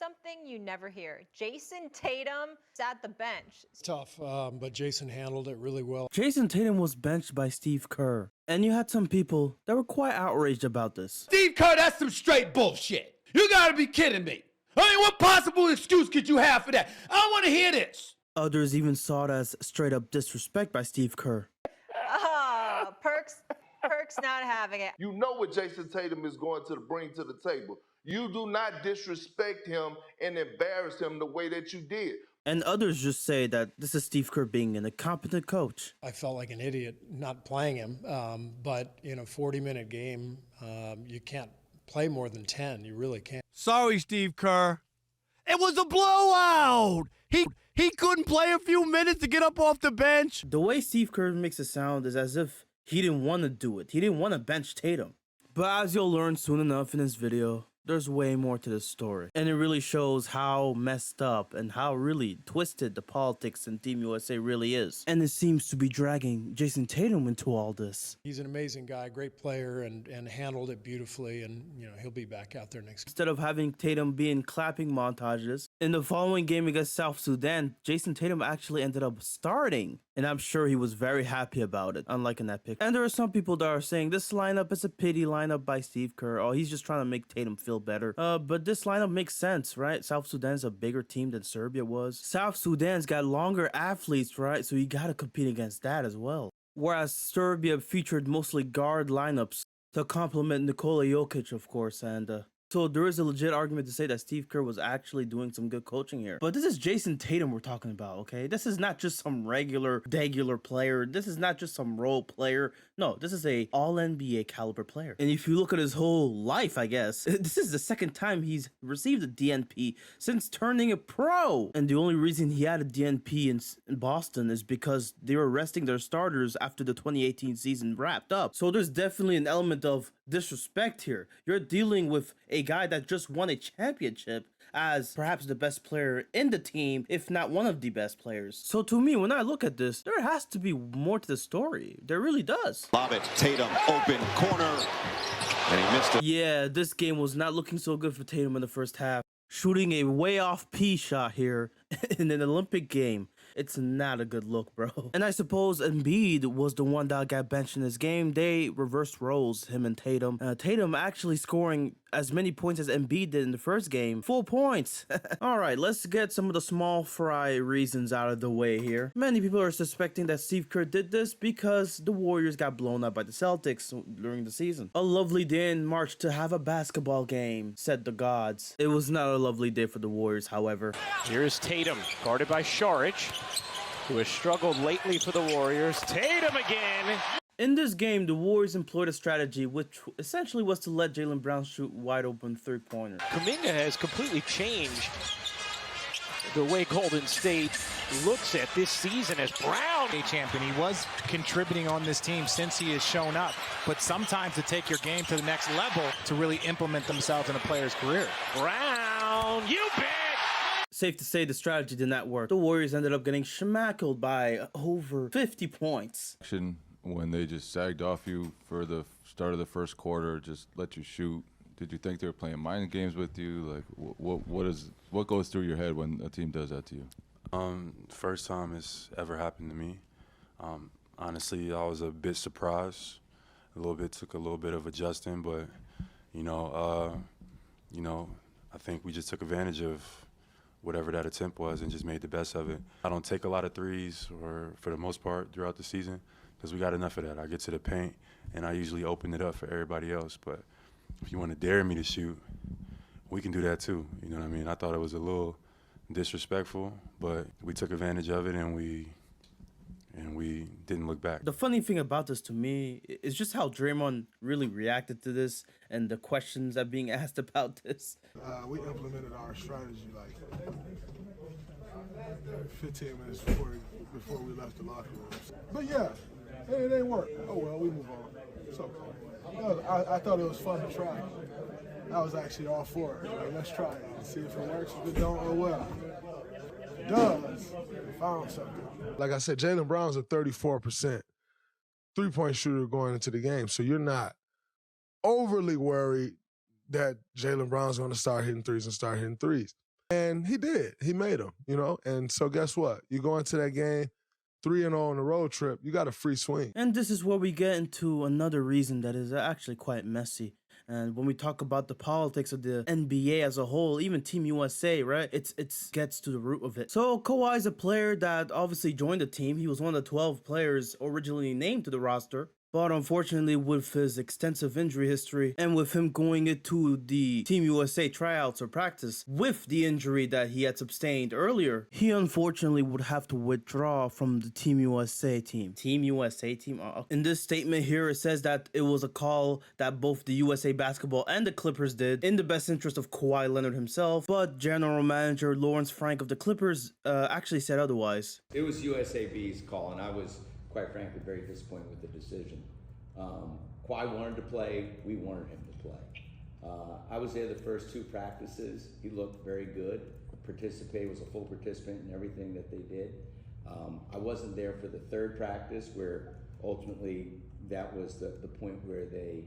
something you never hear. Jayson Tatum sat the bench. Tough, but Jayson handled it really well. Jayson Tatum was benched by Steve Kerr, and you had some people that were quite outraged about this. Steve Kerr, that's some straight bullshit. You gotta be kidding me. I mean, what possible excuse could you have for that? I don't want to hear this. Others even saw it as straight up disrespect by Steve Kerr. Perk's not having it. You know what Jayson Tatum is going to bring to the table. You do not disrespect him and embarrass him the way that you did. And others just say that this is Steve Kerr being an incompetent coach. I felt like an idiot not playing him, but in a 40-minute game, you can't play more than 10. You really can't. Sorry, Steve Kerr. It was a blowout. He couldn't play a few minutes to get up off the bench. The way Steve Kerr makes it sound is as if he didn't want to do it. He didn't want to bench Tatum. But as you'll learn soon enough in this video, there's way more to this story. And it really shows how messed up and how really twisted the politics in Team USA really is. And it seems to be dragging Jayson Tatum into all this. He's an amazing guy, great player, and handled it beautifully, and he'll be back out there next. Instead of having Tatum be in clapping montages, in the following game against South Sudan, Jayson Tatum actually ended up starting. And I'm sure he was very happy about it, unlike in that pick. And there are some people that are saying this lineup is a pity lineup by Steve Kerr. Oh, he's just trying to make Tatum feel better. But this lineup makes sense, right? South Sudan's a bigger team than Serbia was. South Sudan's got longer athletes, right? So you gotta compete against that as well. Whereas Serbia featured mostly guard lineups to complement Nikola Jokic, of course, and so there is a legit argument to say that Steve Kerr was actually doing some good coaching here. But this is Jayson Tatum we're talking about, okay? This is not just some regular player. This is not just some role player. No, this is a all-NBA caliber player. And if you look at his whole life, I guess, this is the second time he's received a DNP since turning a pro. And the only reason he had a DNP in Boston is because they were resting their starters after the 2018 season wrapped up. So there's definitely an element of disrespect here. You're dealing with a guy that just won a championship as perhaps the best player in the team, if not one of the best players. So to me, when I look at this, there has to be more to the story. There really does. Lob it, Tatum, open corner, and he missed it. Yeah, this game was not looking so good for Tatum in the first half. Shooting a way off P shot here in an Olympic game. It's not a good look, bro. And I suppose Embiid was the one that got benched in this game. They reversed roles, him and Tatum. Tatum actually scoring as many points as Embiid did in the first game. 4 points. All right, let's get some of the small fry reasons out of the way here. Many people are suspecting that Steve Kerr did this because the Warriors got blown up by the Celtics during the season. A lovely day in March to have a basketball game, said the gods. It was not a lovely day for the Warriors, however. Here's Tatum, guarded by Saric, who has struggled lately for the Warriors. Tatum again. In this game, the Warriors employed a strategy which essentially was to let Jaylen Brown shoot wide open three-pointer. Kuminga has completely changed the way Golden State looks at this season as Brown. A champion. He was contributing on this team since he has shown up, but sometimes to take your game to the next level to really implement themselves in a player's career. Brown, you bet. Safe to say the strategy did not work. The Warriors ended up getting shmackled by over 50 points. When they just sagged off you for the start of the first quarter, just let you shoot. Did you think they were playing mind games with you? Like, what goes through your head when a team does that to you? First time it's ever happened to me. Honestly, I was a bit surprised. Took a little bit of adjusting, but I think we just took advantage of whatever that attempt was and just made the best of it. I don't take a lot of threes, or for the most part throughout the season, because we got enough of that. I get to the paint and I usually open it up for everybody else. But if you want to dare me to shoot, we can do that too. You know what I mean? I thought it was a little disrespectful, but we took advantage of it and we didn't look back. The funny thing about this to me is just how Draymond really reacted to this and the questions that are being asked about this. We implemented our strategy like 15 minutes before we left the locker room. But yeah, it didn't work. Oh well, we move on. It's okay. I thought it was fun to try. I was actually all for it. Like, let's try it and see if it works. If it don't, oh well. If it does, we found something. Like I said, Jaylen Brown's a 34% three-point shooter going into the game, so you're not overly worried that Jaylen Brown's going to start hitting threes and start hitting threes. And he did. He made them, you know? And so guess what? You go into that game 3-0 on the road trip, you got a free swing. And this is where we get into another reason that is actually quite messy. And when we talk about the politics of the NBA as a whole, even Team USA, right? It gets to the root of it. So Kawhi is a player that obviously joined the team. He was one of the 12 players originally named to the roster. But unfortunately, with his extensive injury history and with him going into the Team USA tryouts or practice with the injury that he had sustained earlier, he unfortunately would have to withdraw from the Team USA team. Team USA team? In this statement here, it says that it was a call that both the USA Basketball and the Clippers did in the best interest of Kawhi Leonard himself, but General Manager Lawrence Frank of the Clippers actually said otherwise. It was USAB's call, and I was, quite frankly, very disappointed with the decision. Kawhi wanted to play, we wanted him to play. I was there the first 2 practices. He looked very good, participated, was a full participant in everything that they did. I wasn't there for the 3rd practice, where ultimately that was the point where they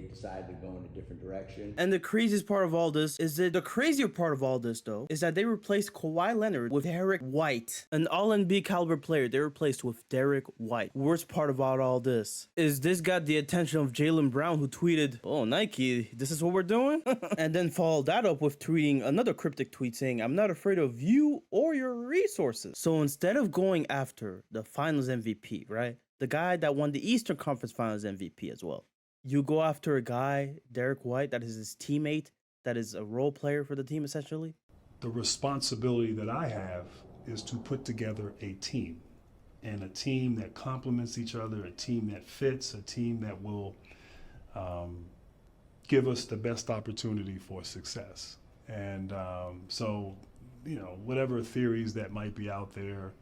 decided to go in a different direction. And the craziest part of all this is that the crazier part of all this, though, is that they replaced Kawhi Leonard with Derrick White, an all-NBA caliber player. They replaced with Derrick White. Worst part about all this is this got the attention of Jaylen Brown, who tweeted, "Oh, Nike, this is what we're doing?" And then followed that up with tweeting another cryptic tweet saying, "I'm not afraid of you or your resources." So instead of going after the Finals MVP, right, the guy that won the Eastern Conference Finals MVP as well, you go after a guy, Derrick White, that is his teammate, that is a role player for the team, essentially. The responsibility that I have is to put together a team, and a team that complements each other, a team that fits, a team that will give us the best opportunity for success. And so, you know, whatever theories that might be out there,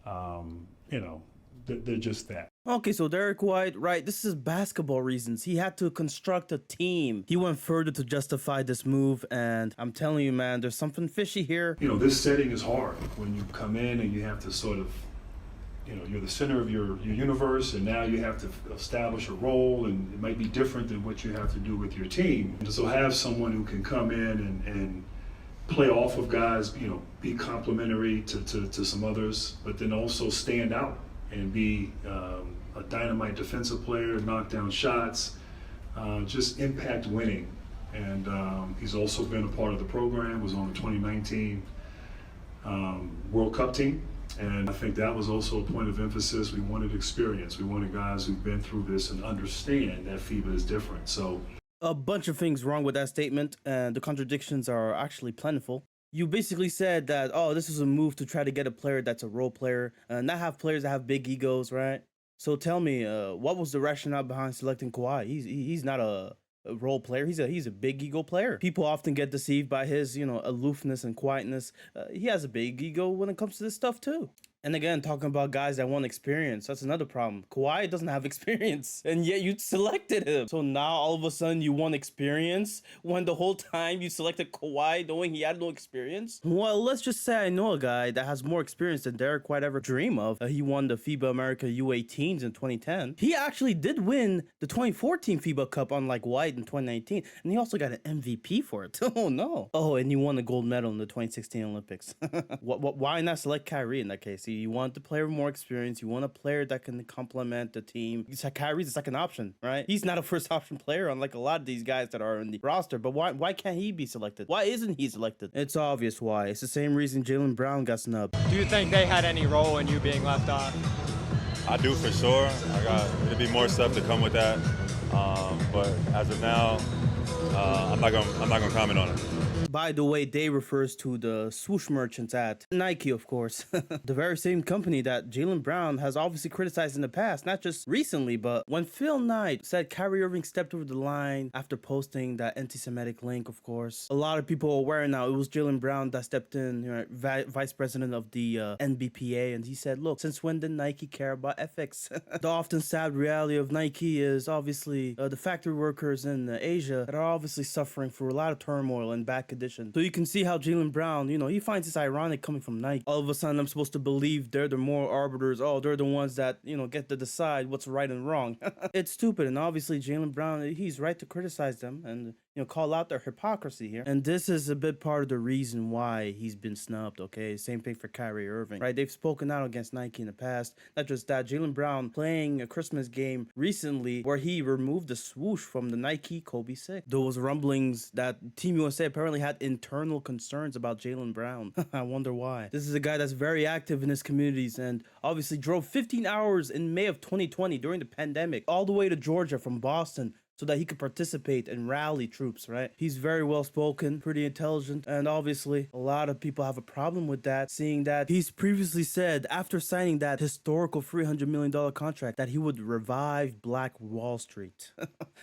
you know, they're just that. Okay, so Derrick White, right, this is basketball reasons. He had to construct a team. He went further to justify this move, and I'm telling you, man, there's something fishy here. You know, this setting is hard when you come in and you have to sort of, you know, you're the center of your universe, and now you have to establish a role, and it might be different than what you have to do with your team. And so have someone who can come in and play off of guys, you know, be complementary to some others, but then also stand out and be a dynamite defensive player, knock down shots, just impact winning. And he's also been a part of the program, was on the 2019 World Cup team. And I think that was also a point of emphasis. We wanted experience. We wanted guys who've been through this and understand that FIBA is different. So a bunch of things wrong with that statement, and the contradictions are actually plentiful. You basically said that, oh, this is a move to try to get a player that's a role player, and not have players that have big egos, right? So tell me, what was the rationale behind selecting Kawhi? He's not a role player. He's a big ego player. People often get deceived by his, you know, aloofness and quietness. He has a big ego when it comes to this stuff too. And again, talking about guys that want experience, that's another problem. Kawhi doesn't have experience, and yet you selected him. So now all of a sudden you want experience when the whole time you selected Kawhi knowing he had no experience? Well, let's just say I know a guy that has more experience than Derrick White ever dream of. He won the FIBA America U18s in 2010. He actually did win the 2014 FIBA Cup, unlike White in 2019, and he also got an MVP for it. Oh no. Oh, and he won the gold medal in the 2016 Olympics. Why not select Kyrie in that case? You want the player with more experience. You want a player that can complement the team. Kyrie's the second option, right? He's not a first option player, unlike a lot of these guys that are in the roster. But why can't he be selected? Why isn't he selected? It's obvious why. It's the same reason Jaylen Brown got snubbed. Do you think they had any role in you being left off? I do for sure. There'll be more stuff to come with that. But as of now, I'm not gonna comment on it. By the way, they refers to the swoosh merchants at Nike, of course. The very same company that Jaylen Brown has obviously criticized in the past, not just recently, but when Phil Knight said Kyrie Irving stepped over the line after posting that anti-Semitic link, of course, a lot of people are aware now it was Jaylen Brown that stepped in, you know, vice president of the NBPA, and he said, look, since when did Nike care about ethics? The often sad reality of Nike is obviously the factory workers in Asia that are obviously suffering for a lot of turmoil and bad conditions. So you can see how Jaylen Brown, you know, he finds this ironic coming from Nike. All of a sudden, I'm supposed to believe they're the moral arbiters. Oh, they're the ones that, you know, get to decide what's right and wrong. It's stupid. And obviously, Jaylen Brown, he's right to criticize them. And call out their hypocrisy here. And this is a bit part of the reason why he's been snubbed, okay? Same thing for Kyrie Irving, right? They've spoken out against Nike in the past. Not just that, Jaylen Brown playing a Christmas game recently where he removed the swoosh from the Nike Kobe 6. There was rumblings that Team USA apparently had internal concerns about Jaylen Brown. I wonder why. This is a guy that's very active in his communities and obviously drove 15 hours in May of 2020 during the pandemic all the way to Georgia from Boston so that he could participate and rally troops, right? He's very well spoken, pretty intelligent, and obviously a lot of people have a problem with that, seeing that he's previously said after signing that historical $300 million contract that he would revive Black Wall Street.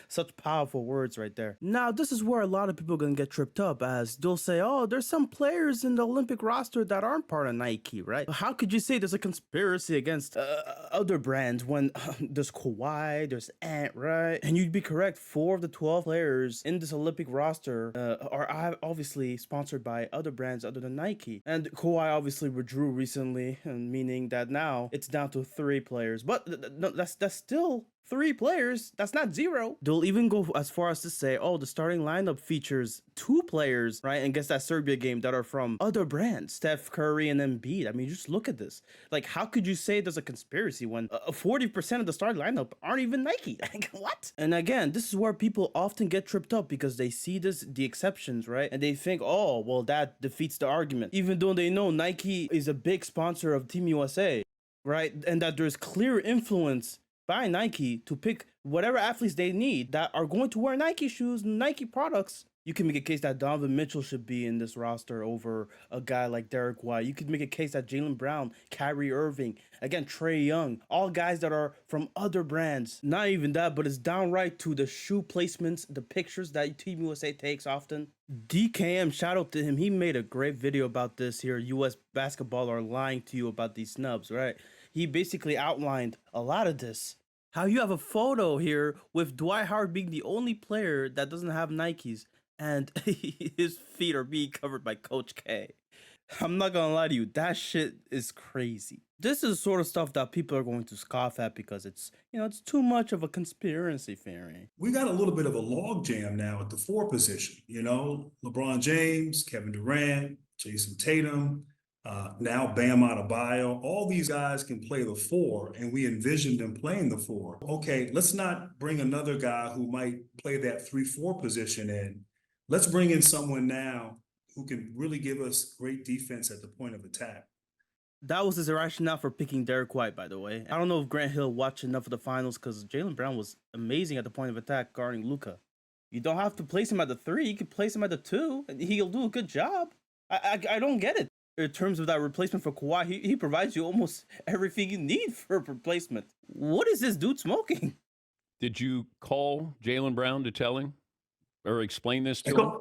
Such powerful words right there. Now, this is where a lot of people are gonna get tripped up, as they'll say, oh, there's some players in the Olympic roster that aren't part of Nike, right? How could you say there's a conspiracy against other brands when there's Kawhi, there's Ant, right? And you'd be correct. 4 of the 12 players in this Olympic roster are obviously sponsored by other brands other than Nike. And Kawhi obviously withdrew recently, and meaning that now it's down to 3 players. But that's still 3 players. That's not 0. They'll even go as far as to say, oh, the starting lineup features 2 players, right, against that Serbia game that are from other brands, Steph Curry and Embiid. I mean, just look at this. Like, how could you say there's a conspiracy when 40% of the starting lineup aren't even Nike? Like, what? And again, this is where people often get tripped up because they see the exceptions, right? And they think, oh, well, that defeats the argument. Even though they know Nike is a big sponsor of Team USA, right? And that there's clear influence by Nike to pick whatever athletes they need that are going to wear Nike shoes, Nike products. You can make a case that Donovan Mitchell should be in this roster over a guy like Derrick White. You could make a case that Jaylen Brown, Kyrie Irving, again, Trae Young, all guys that are from other brands. Not even that, but it's downright to the shoe placements, the pictures that Team USA takes often. DKM, shout out to him. He made a great video about this here. US basketball are lying to you about these snubs, right? He basically outlined a lot of this. How you have a photo here with Dwight Howard being the only player that doesn't have Nikes, and his feet are being covered by Coach K. I'm not gonna lie to you, that shit is crazy. This is the sort of stuff that people are going to scoff at because it's, it's too much of a conspiracy theory. We got a little bit of a logjam now at the 4 position. LeBron James, Kevin Durant, Jayson Tatum, now Bam Adebayo. All these guys can play the 4, and we envisioned them playing the 4. Okay, let's not bring another guy who might play that 3-4 position in. Let's bring in someone now who can really give us great defense at the point of attack. That was his rationale for picking Derrick White, by the way. I don't know if Grant Hill watched enough of the finals because Jaylen Brown was amazing at the point of attack guarding Luka. You don't have to place him at the 3. You can place him at the 2, and he'll do a good job. I don't get it. In terms of that replacement for Kawhi, he provides you almost everything you need for a replacement. What is this dude smoking? Did you call Jaylen Brown to tell him or explain this to him?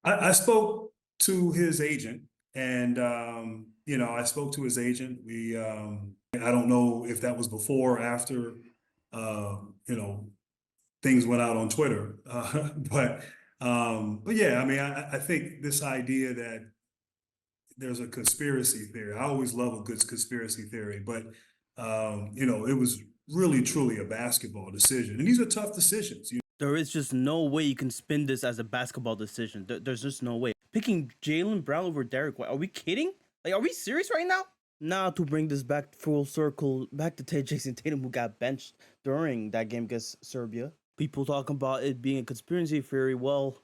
I spoke to his agent, and I spoke to his agent. I don't know if that was before or after things went out on Twitter, but yeah, I mean, I think this idea that there's a conspiracy theory. I always love a good conspiracy theory, but it was really truly a basketball decision, and these are tough decisions. There is just no way you can spin this as a basketball decision. There's just no way. Picking Jaylen Brown over Derrick White. Are we kidding? Like, are we serious right now? Now to bring this back full circle, back to Jayson Tatum, who got benched during that game against Serbia. People talking about it being a conspiracy theory. Well,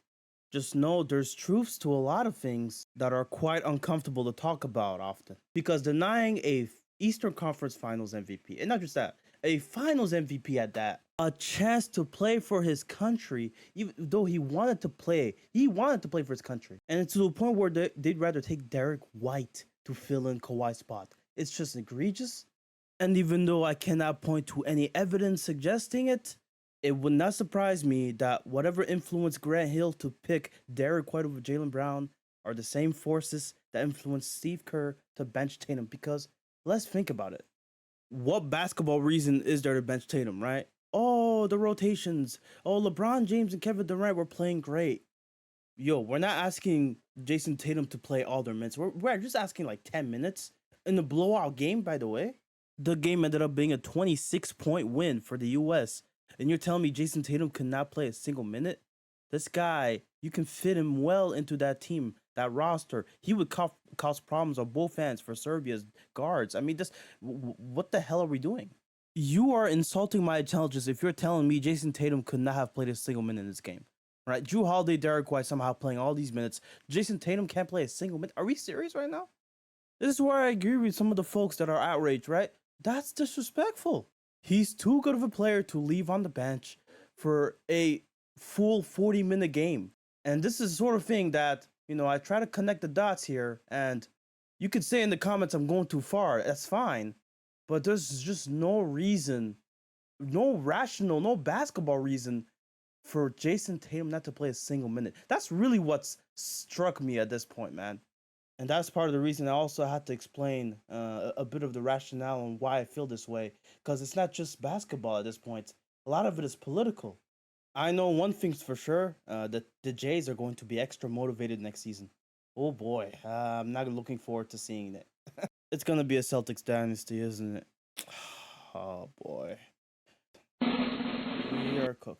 just know there's truths to a lot of things that are quite uncomfortable to talk about often. Because denying a Eastern Conference Finals MVP, and not just that, a Finals MVP at that, a chance to play for his country, even though he wanted to play for his country. And it's to the point where they'd rather take Derrick White to fill in Kawhi's spot. It's just egregious. And even though I cannot point to any evidence suggesting it, it would not surprise me that whatever influenced Grant Hill to pick Derrick White over Jaylen Brown are the same forces that influenced Steve Kerr to bench Tatum. Because let's think about it. What basketball reason is there to bench Tatum, right? Oh, the rotations. Oh, LeBron James and Kevin Durant were playing great. Yo, we're not asking Jayson Tatum to play all their minutes. We're just asking like 10 minutes. In the blowout game, by the way, the game ended up being a 26-point win for the U.S. And you're telling me Jayson Tatum could not play a single minute? This guy, you can fit him well into that team, that roster. He would cause problems on both ends for Serbia's guards. I mean, what the hell are we doing? You are insulting my intelligence if you're telling me Jayson Tatum could not have played a single minute in this game. Right? Drew Holiday, Derrick White somehow playing all these minutes. Jayson Tatum can't play a single minute. Are we serious right now? This is where I agree with some of the folks that are outraged, right? That's disrespectful. He's too good of a player to leave on the bench for a full 40-minute game. And this is the sort of thing that, you know, I try to connect the dots here, and you could say in the comments I'm going too far. That's fine. But there's just no reason, no rational, no basketball reason for Jayson Tatum not to play a single minute. That's really what's struck me at this point, man. And that's part of the reason I also had to explain a bit of the rationale on why I feel this way. Because it's not just basketball at this point. A lot of it is political. I know one thing's for sure, that the Jays are going to be extra motivated next season. Oh boy, I'm not looking forward to seeing it. It's going to be a Celtics dynasty, isn't it? Oh boy. We are cooked.